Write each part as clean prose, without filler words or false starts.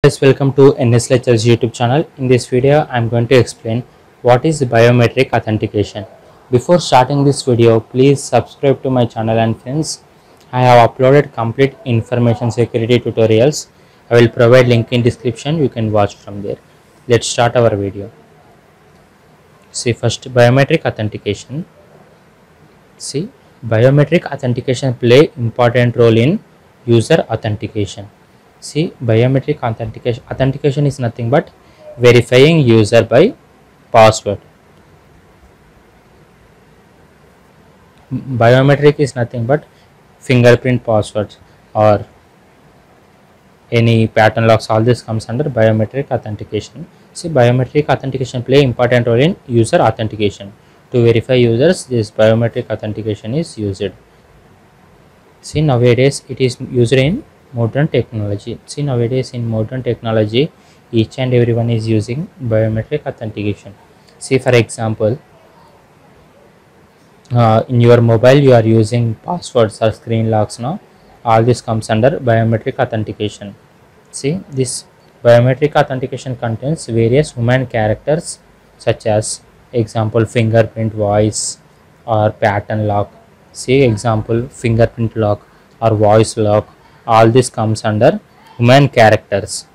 Guys, welcome to NS Lectures YouTube channel. In this video, I am going to explain what is biometric authentication. Before starting this video, please subscribe to my channel, and friends, I have uploaded complete information security tutorials. I will provide link in description. You can watch from there. Let's start our video. See, first biometric authentication. See, biometric authentication play important role in user authentication. See, biometric authentication is nothing but verifying user by password. Biometric is nothing but fingerprint passwords or any pattern locks. All this comes under biometric authentication. See, biometric authentication play important role in user authentication. To verify users, this biometric authentication is used. See, nowadays it is used in modern technology. See, nowadays in modern technology, each and everyone is using biometric authentication. See, for example, in your mobile you are using passwords or screen locks. Now all this comes under biometric authentication. See, this biometric authentication contains various human characters such as example fingerprint, voice or pattern lock. See, example fingerprint lock or voice lock. All this comes under human characters.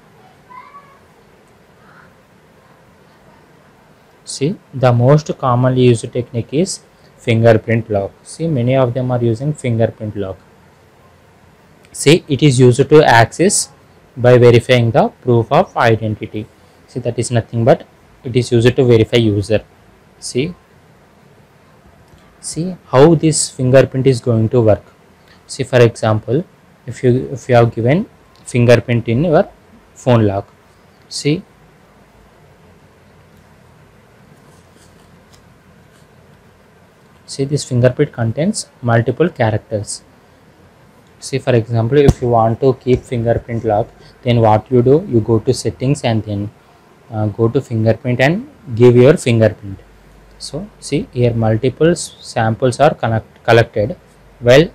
See, the most commonly used technique is fingerprint lock. See, many of them are using fingerprint lock. See, it is used to access by verifying the proof of identity. See, that is nothing but it is used to verify user. See how this fingerprint is going to work. See, for example, if you have given fingerprint in your phone lock. See, this fingerprint contains multiple characters. See, for example, if you want to keep fingerprint lock, then what you do, you go to settings and then go to fingerprint and give your fingerprint. So see, here multiple samples are collected while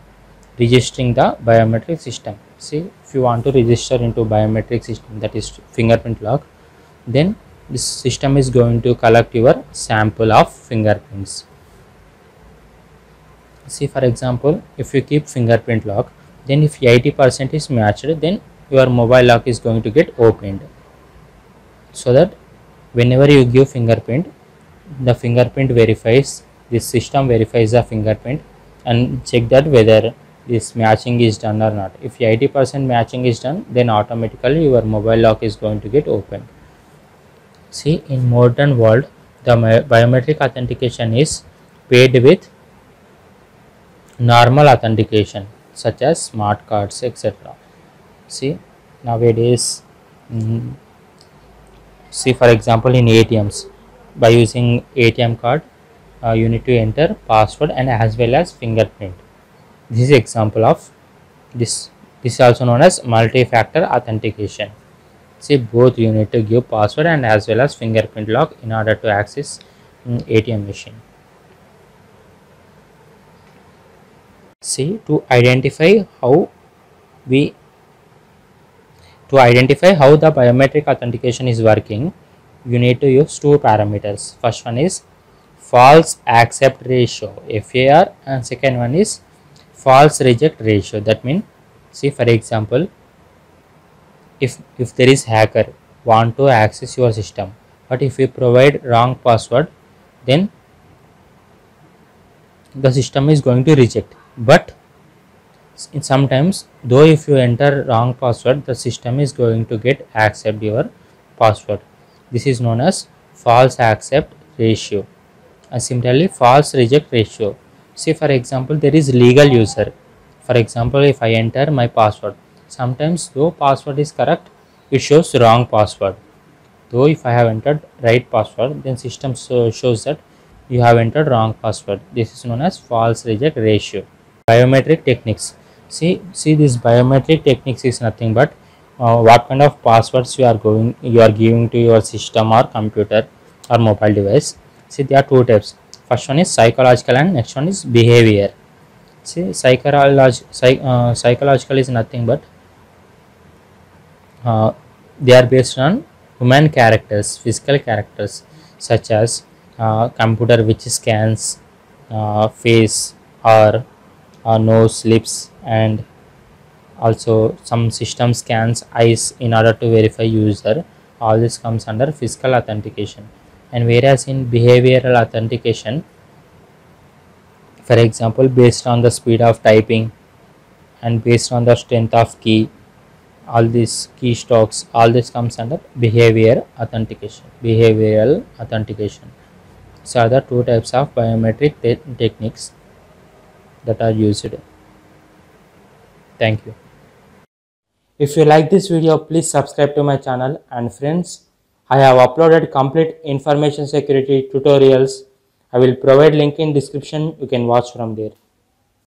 registering the biometric system. See, if you want to register into biometric system, that is fingerprint lock, then this system is going to collect your sample of fingerprints. See, for example, if you keep fingerprint lock, then if 80% is matched, then your mobile lock is going to get opened. So that whenever you give fingerprint, the fingerprint verifies, this system verifies the fingerprint and check that whether this matching is done or not. If 80% matching is done, then automatically your mobile lock is going to get opened. See, in modern world, the biometric authentication is paired with normal authentication such as smart cards, etc. See, nowadays, see, for example, in ATMs, by using ATM card, you need to enter password and as well as fingerprint. This is example of this. This is also known as multi-factor authentication. See, both you need to give password and as well as fingerprint lock in order to access ATM machine. See, to identify how the biometric authentication is working, you need to use two parameters. First one is false accept ratio, FAR, and second one is false reject ratio. That means, see, for example, if there is hacker want to access your system, but if you provide wrong password, then the system is going to reject. But sometimes, though if you enter wrong password, the system is going to get accept your password. This is known as false accept ratio. And similarly, false reject ratio. See, for example, there is legal user. For example, if I enter my password, sometimes though password is correct, it shows wrong password. Though if I have entered right password, then system shows that you have entered wrong password. This is known as false reject ratio. Biometric techniques. See, this biometric techniques is nothing but what kind of passwords you are giving to your system or computer or mobile device. See, there are two types. First one is psychological and next one is behavior. See, psychological is nothing but They are based on human characters, physical characters, such as computer which scans face or nose, lips, and also some system scans eyes in order to verify user. All this comes under physical authentication. And whereas in behavioral authentication, for example, based on the speed of typing and based on the strength of key, all these keystrokes, all this comes under behavioral authentication. So are the two types of biometric techniques that are used. Thank you. If you like this video, please subscribe to my channel. And friends, I have uploaded complete information security tutorials. I will provide link in description. You can watch from there.